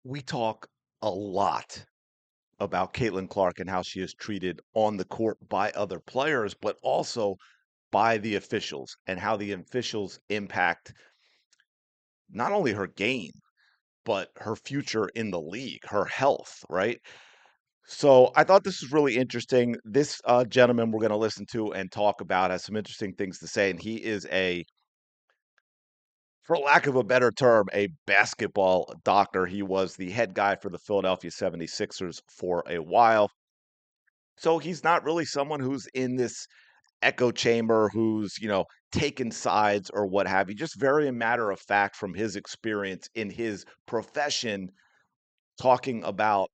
We talk a lot about Caitlin Clark and how she is treated on the court by other players, but also by the officials and how the officials impact not only her game, but her future in the league, her health, right? So I thought this was really interesting. This gentleman we're going to listen to and talk about has some interesting things to say, and he is for lack of a better term, a basketball doctor. He was the head guy for the Philadelphia 76ers for a while. So he's not really someone who's in this echo chamber, who's, taken sides or what have you. Just very a matter of fact from his experience in his profession, talking about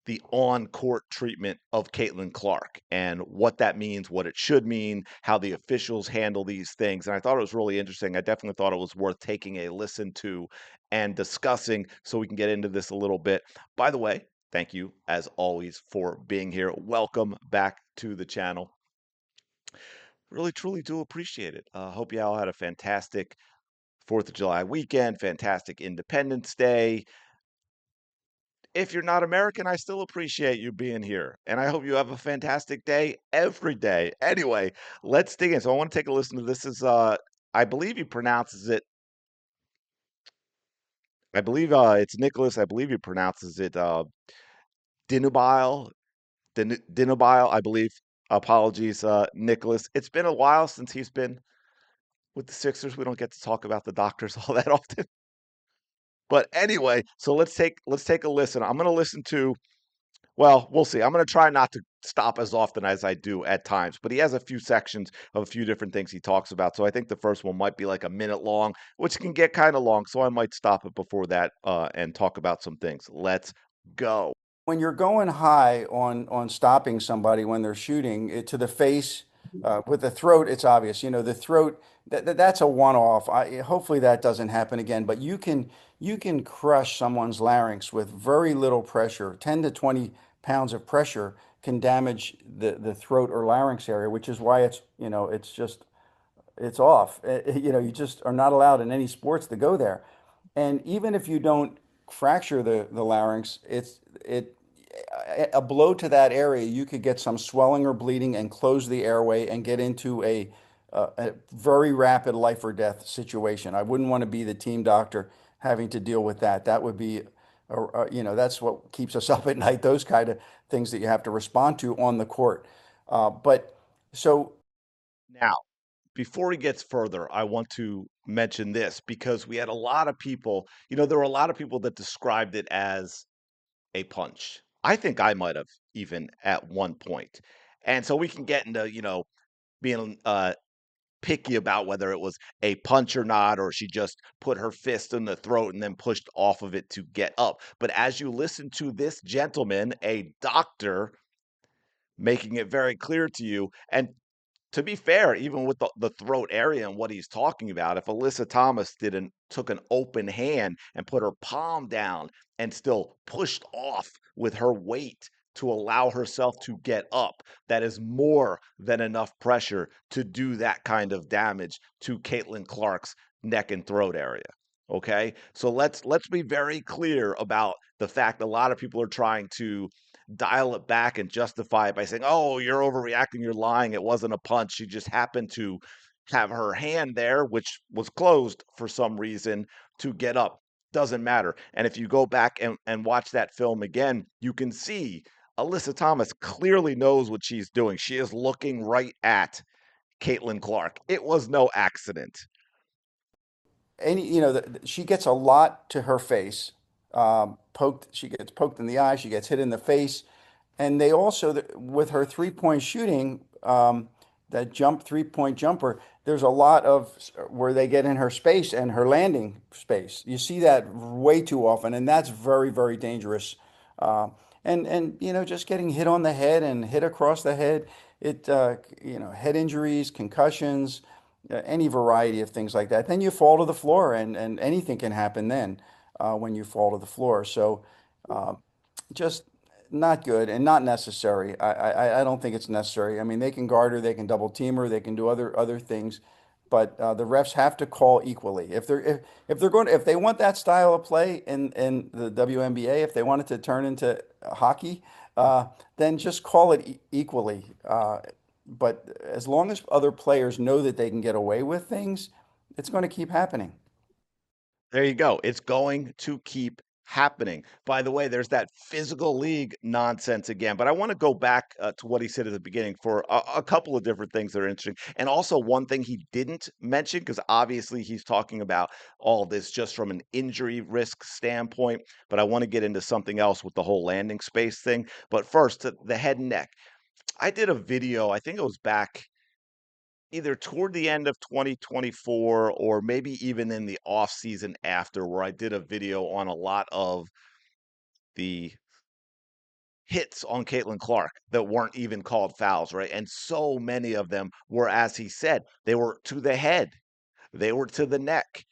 the on-court treatment of Caitlin Clark and what that means, what it should mean, how the officials handle these things. And I thought it was really interesting. I definitely thought it was worth taking a listen to and discussing so we can get into this a little bit. By the way, thank you as always for being here. Welcome back to the channel. Really, truly do appreciate it. Hope you all had a fantastic 4th of July weekend, fantastic Independence Day. If you're not American, I still appreciate you being here, and I hope you have a fantastic day every day. Anyway, let's dig in. So I want to take a listen to this. Is I believe he pronounces it. I believe it's Nicholas. I believe he pronounces it Dinubile. Dinubile. I believe. Apologies, Nicholas. It's been a while since he's been with the Sixers. We don't get to talk about the doctors all that often. But anyway, so let's take a listen. I'm going to listen to. Well, we'll see. I'm going to try not to stop as often as I do at times, but he has a few sections of a few different things he talks about. So I think the first one might be like a minute long, which can get kind of long. So I might stop it before that and talk about some things. Let's go. When you're going high on stopping somebody when they're shooting it to the face with the throat, it's obvious. The throat that's a one-off. Hopefully that doesn't happen again. But you can crush someone's larynx with very little pressure. 10 to 20 pounds of pressure can damage the throat or larynx area, which is why it's off. You just are not allowed in any sports to go there. And even if you don't fracture the larynx, it a blow to that area, you could get some swelling or bleeding and close the airway and get into a very rapid life or death situation. I wouldn't want to be the team doctor having to deal with that. That would be, that's what keeps us up at night. Those kind of things that you have to respond to on the court. But so Now, before he gets further, I want to mention this because we had a lot of people, there were a lot of people that described it as a punch. I think I might have even at one point. And so we can get into, being picky about whether it was a punch or not, or she just put her fist in the throat and then pushed off of it to get up. But as you listen to this gentleman, a doctor, making it very clear to you, and to be fair, even with the throat area and what he's talking about, if Alyssa Thomas didn't took an open hand and put her palm down and still pushed off with her weight to allow herself to get up, that is more than enough pressure to do that kind of damage to Caitlin Clark's neck and throat area. Okay, so let's be very clear about the fact a lot of people are trying to dial it back and justify it by saying, "Oh, you're overreacting, you're lying. It wasn't a punch. She just happened to have her hand there, which was closed for some reason, to get up." Doesn't matter. And if you go back and watch that film again, you can see Alyssa Thomas clearly knows what she's doing. She is looking right at Caitlin Clark. It was no accident. she gets a lot to her face. Poked, she gets poked in the eye, she gets hit in the face, and they also with her three-point shooting, that jump three-point jumper. There's a lot of where they get in her space and her landing space. You see that way too often, and that's very, very dangerous. And just getting hit on the head and hit across the head, head injuries, concussions, any variety of things like that. Then you fall to the floor, and anything can happen then when you fall to the floor. So uh, just not good and not necessary. I don't think it's necessary. I mean, they can guard her, they can double team her, they can do other things. but the refs have to call equally. If they're going if they want that style of play in the WNBA, if they want it to turn into hockey, then just call it equally. But as long as other players know that they can get away with things, it's going to keep happening. There you go. It's going to keep happening. By the way, there's that physical league nonsense again. But I want to go back to what he said at the beginning for a couple of different things that are interesting. And also, one thing he didn't mention, because obviously he's talking about all this just from an injury risk standpoint. But I want to get into something else with the whole landing space thing. But first, to the head and neck. I did a video, I think it was back either toward the end of 2024 or maybe even in the off season after, where I did a video on a lot of the hits on Caitlin Clark that weren't even called fouls, right? And so many of them were, as he said, they were to the head, they were to the neck.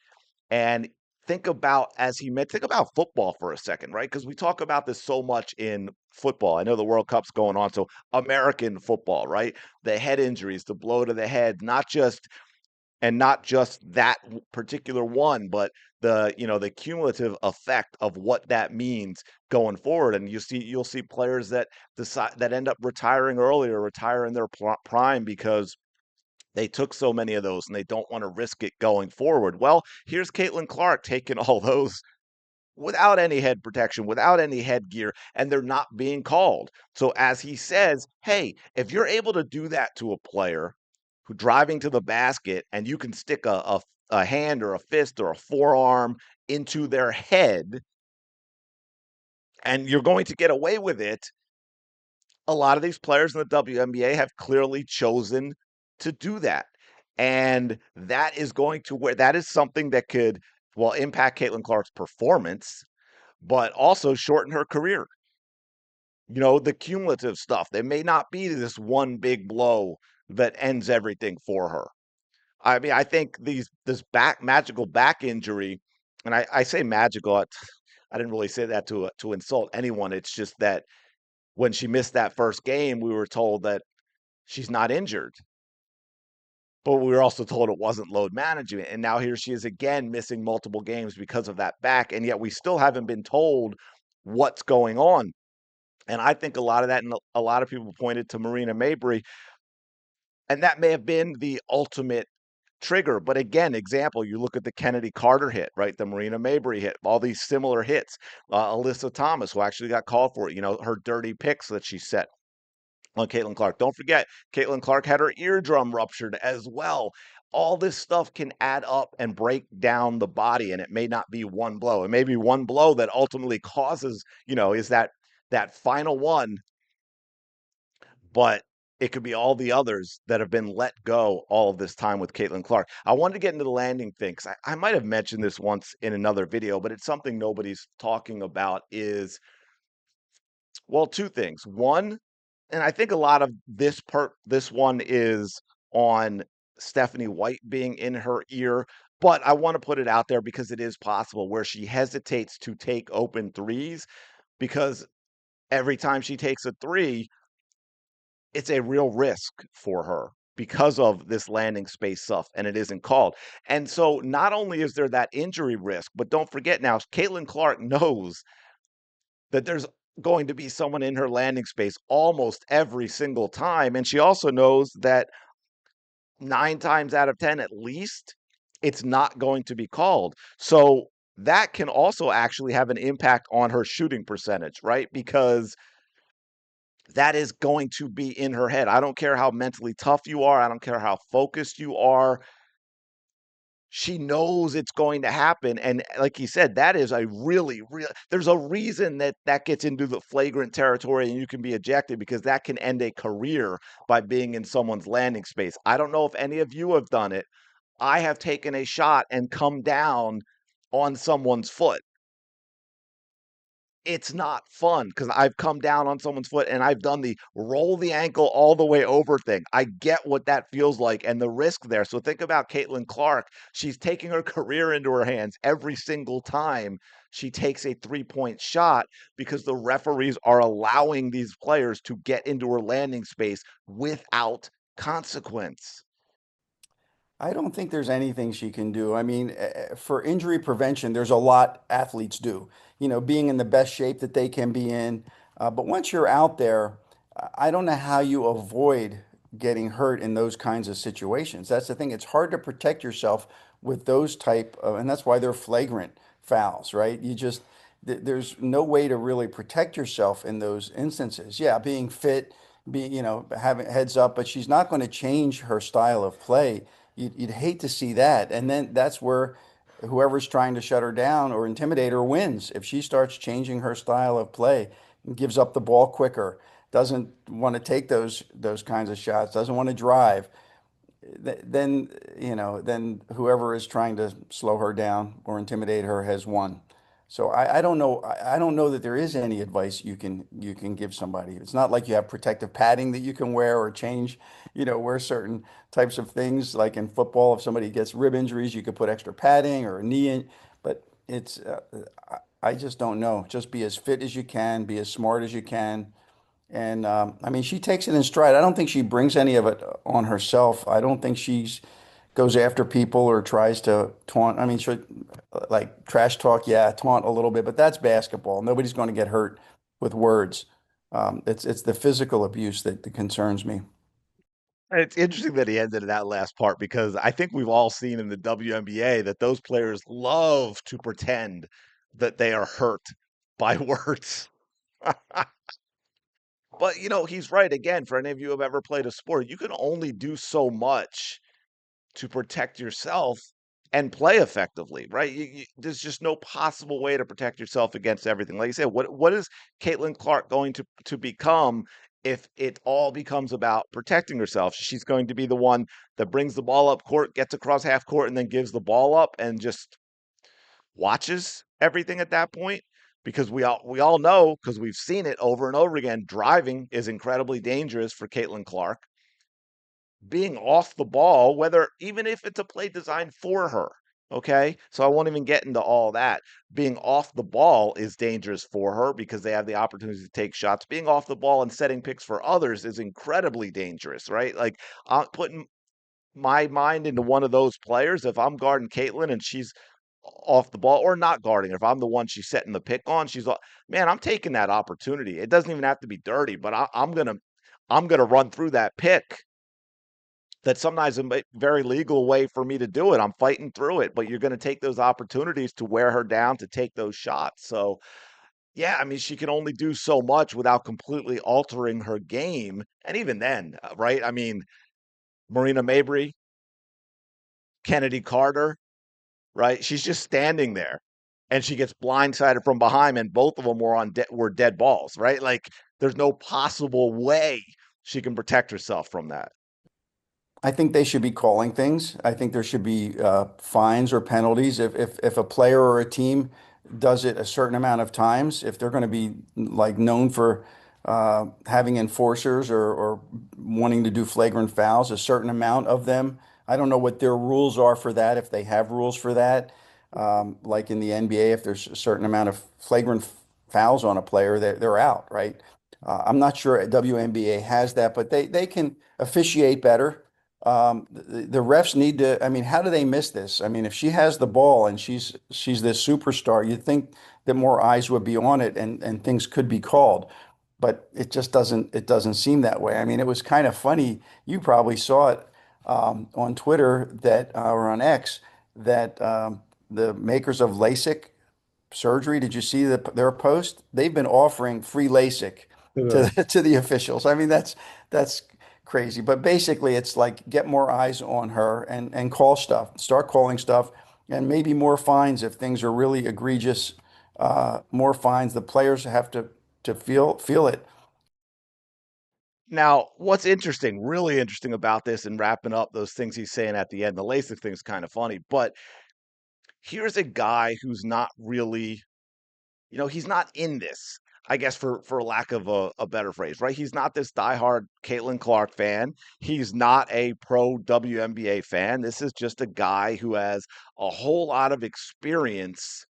And think about, as he meant, think about football for a second, right? Because we talk about this so much in football. I know the World Cup's going on, so American football, right? The head injuries, the blow to the head, not just that particular one, but the cumulative effect of what that means going forward. And you'll see players that decide that end up retiring early or retire in their prime because they took so many of those and they don't want to risk it going forward. Well, here's Caitlin Clark taking all those without any head protection, without any headgear, and they're not being called. So as he says, hey, if you're able to do that to a player who driving to the basket and you can stick a hand or a fist or a forearm into their head and you're going to get away with it, a lot of these players in the WNBA have clearly chosen to do that. And that is something that could, well, impact Caitlin Clark's performance, but also shorten her career. The cumulative stuff. There may not be this one big blow that ends everything for her. I mean, I think this back magical back injury, and I say magical. I didn't really say that to insult anyone. It's just that when she missed that first game, we were told that she's not injured, but we were also told it wasn't load management. And now here she is again missing multiple games because of that back, and yet we still haven't been told what's going on. And I think a lot of that, and a lot of people pointed to Marina Mabrey, and that may have been the ultimate trigger. But again, example, you look at the Kennedy Carter hit, right? The Marina Mabrey hit, all these similar hits. Alyssa Thomas, who actually got called for it, her dirty picks that she set on Caitlin Clark. Don't forget, Caitlin Clark had her eardrum ruptured as well. All this stuff can add up and break down the body, and it may not be one blow. It may be one blow that ultimately causes, is that final one, but it could be all the others that have been let go all of this time with Caitlin Clark. I wanted to get into the landing thing because I might have mentioned this once in another video, but it's something nobody's talking about is, well, two things. One, and I think a lot of this one is on Stephanie White being in her ear, but I want to put it out there because it is possible where she hesitates to take open threes because every time she takes a three, it's a real risk for her because of this landing space stuff, and it isn't called. And so not only is there that injury risk, but don't forget now, Caitlin Clark knows that there's going to be someone in her landing space almost every single time. And she also knows that 9 times out of 10, at least, it's not going to be called. So that can also actually have an impact on her shooting percentage, right? Because that is going to be in her head. I don't care how mentally tough you are. I don't care how focused you are. She knows it's going to happen. And like he said, that is a really, real, there's a reason that that gets into the flagrant territory and you can be ejected because that can end a career by being in someone's landing space. I don't know if any of you have done it. I have taken a shot and come down on someone's foot. It's not fun because I've come down on someone's foot and I've done the roll the ankle all the way over thing. I get what that feels like and the risk there. So think about Caitlin Clark. She's taking her career into her hands every single time she takes a 3-point shot because the referees are allowing these players to get into her landing space without consequence. I don't think there's anything she can do. I mean, for injury prevention, there's a lot athletes do. Being in the best shape that they can be in. But once you're out there, I don't know how you avoid getting hurt in those kinds of situations. That's the thing. It's hard to protect yourself with those type of, and that's why they're flagrant fouls, right? There's no way to really protect yourself in those instances. Yeah, being fit, having heads up, but she's not going to change her style of play. You'd hate to see that. And then that's where whoever's trying to shut her down or intimidate her wins. If she starts changing her style of play, gives up the ball quicker, doesn't want to take those kinds of shots, doesn't want to drive, then then whoever is trying to slow her down or intimidate her has won. So I don't know. I don't know that there is any advice you can give somebody. It's not like you have protective padding that you can wear or change, wear certain types of things. Like in football, if somebody gets rib injuries, you could put extra padding or a knee in. But I just don't know. Just be as fit as you can, be as smart as you can, and I mean, she takes it in stride. I don't think she brings any of it on herself. I don't think she's goes after people or tries to taunt. I mean, she like trash talk, yeah, taunt a little bit, but that's basketball. Nobody's going to get hurt with words. It's the physical abuse that concerns me. And it's interesting that he ended in that last part because I think we've all seen in the WNBA that those players love to pretend that they are hurt by words. But he's right again. For any of you who have ever played a sport, you can only do so much to protect yourself and play effectively, right? There's just no possible way to protect yourself against everything. Like you said, what is Caitlin Clark going to become if it all becomes about protecting herself? She's going to be the one that brings the ball up court, gets across half court, and then gives the ball up and just watches everything at that point. Because we all know because we've seen it over and over again. Driving is incredibly dangerous for Caitlin Clark, being off the ball, whether even if it's a play designed for her. Okay. So I won't even get into all that. Being off the ball is dangerous for her because they have the opportunity to take shots. Being off the ball and setting picks for others is incredibly dangerous, right? Like putting my mind into one of those players, if I'm guarding Caitlin and she's off the ball or not guarding her, if I'm the one she's setting the pick on, man, I'm taking that opportunity. It doesn't even have to be dirty, but I'm gonna run through that pick. That's sometimes a very legal way for me to do it. I'm fighting through it, but you're going to take those opportunities to wear her down to take those shots. So, yeah, I mean, she can only do so much without completely altering her game. And even then, right? I mean, Marina Mabrey, Kennedy Carter, right? She's just standing there and she gets blindsided from behind, and both of them were dead balls, right? Like, there's no possible way she can protect herself from that. I think they should be calling things. I think there should be fines or penalties if a player or a team does it a certain amount of times. If they're going to be like known for having enforcers or wanting to do flagrant fouls, a certain amount of them. I don't know what their rules are for that. If they have rules for that, like in the NBA, if there's a certain amount of flagrant fouls on a player, they're out, right? I'm not sure WNBA has that, but they can officiate better. The refs need to, I mean, how do they miss this? I mean, if she has the ball and she's this superstar, you'd think that more eyes would be on it and things could be called. But it doesn't seem that way. I mean, it was kind of funny. You probably saw it on Twitter that or on X that the makers of LASIK surgery. Did you see their post? They've been offering free LASIK to Yeah. to the officials. I mean, that's crazy. But basically, it's like get more eyes on her and call stuff, start calling stuff, and maybe more fines if things are really egregious. More fines. The players have to feel it. Now, what's interesting, really interesting about this and wrapping up those things he's saying at the end, the LASIK thing is kind of funny, but here's a guy who's not really, he's not in this, I guess for lack of a better phrase, right? He's not this diehard Caitlin Clark fan. He's not a pro WNBA fan. This is just a guy who has a whole lot of experience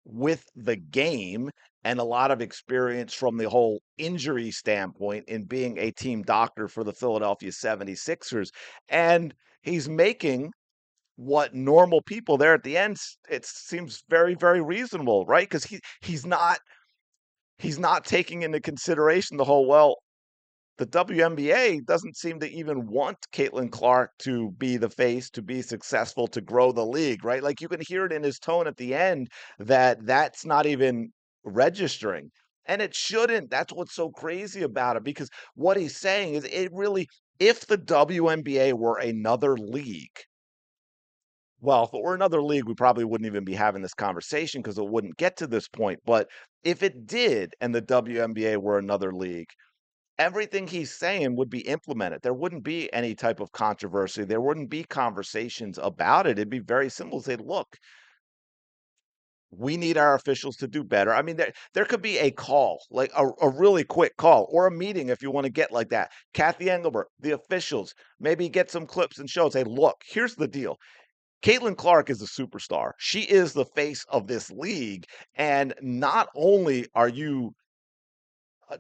with the game and a lot of experience from the whole injury standpoint in being a team doctor for the Philadelphia 76ers. And He's making what normal people there at the end, it seems very, very reasonable, right? Because he's not taking into consideration the whole, well, the WNBA doesn't seem to even want Caitlin Clark to be the face, to be successful, to grow the league, right? Like you can hear it in his tone at the end that that's not even registering. And it shouldn't. That's what's so crazy about it because what he's saying is it really, if the WNBA were another league, well, if it were another league, we probably wouldn't even be having this conversation because it wouldn't get to this point. But if it did and the WNBA were another league, everything he's saying would be implemented. There wouldn't be any type of controversy. There wouldn't be conversations about it. It'd be very simple. Say, look, we need our officials to do better. I mean, there could be a call, like a really quick call, or a meeting if you want to get like that. Kathy Engelbert, the officials, maybe get some clips and show. Say, look, here's the deal. Caitlin Clark is a superstar. She is the face of this league. And not only are you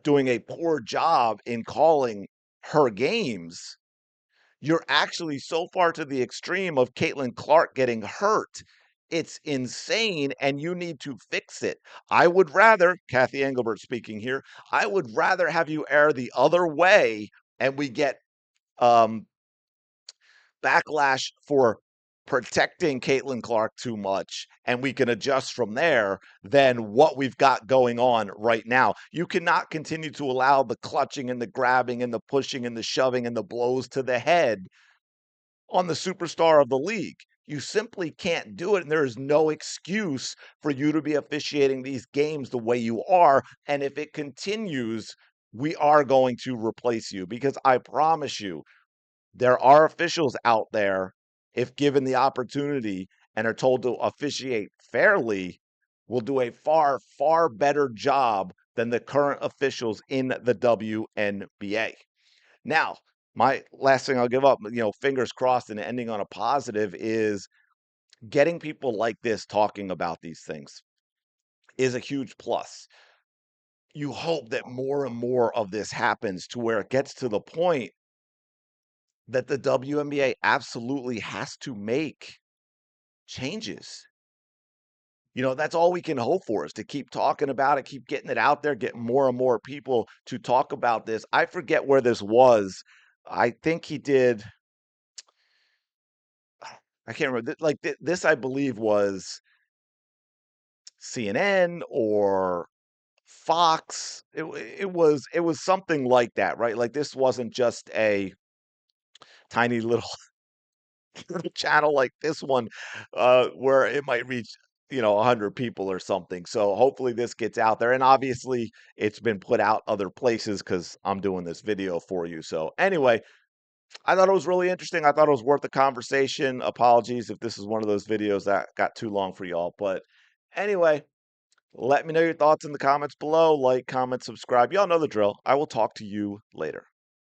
doing a poor job in calling her games, you're actually so far to the extreme of Caitlin Clark getting hurt. It's insane, and you need to fix it. I would rather, Kathy Engelbert speaking here, I would rather have you err the other way and we get um, backlash for protecting Caitlin Clark too much, and we can adjust from there than what we've got going on right now. You cannot continue to allow the clutching and the grabbing and the pushing and the shoving and the blows to the head on the superstar of the league. You simply can't do it, and there is no excuse for you to be officiating these games the way you are. And if it continues, we are going to replace you because I promise you, there are officials out there, if given the opportunity and are told to officiate fairly, will do a far, far better job than the current officials in the WNBA. Now, my last thing I'll give up, fingers crossed and ending on a positive, is getting people like this talking about these things is a huge plus. You hope that more and more of this happens to where it gets to the point that the WNBA absolutely has to make changes. That's all we can hope for is to keep talking about it, keep getting it out there, get more and more people to talk about this. I forget where this was. I think he did. I can't remember. Like this, I believe was CNN or Fox. It was something like that, right? Like this wasn't just a tiny little channel like this one, where it might reach, 100 people or something. So hopefully this gets out there. And obviously it's been put out other places because I'm doing this video for you. So anyway, I thought it was really interesting. I thought it was worth the conversation. Apologies if this is one of those videos that got too long for y'all. But anyway, let me know your thoughts in the comments below. Like, comment, subscribe. Y'all know the drill. I will talk to you later.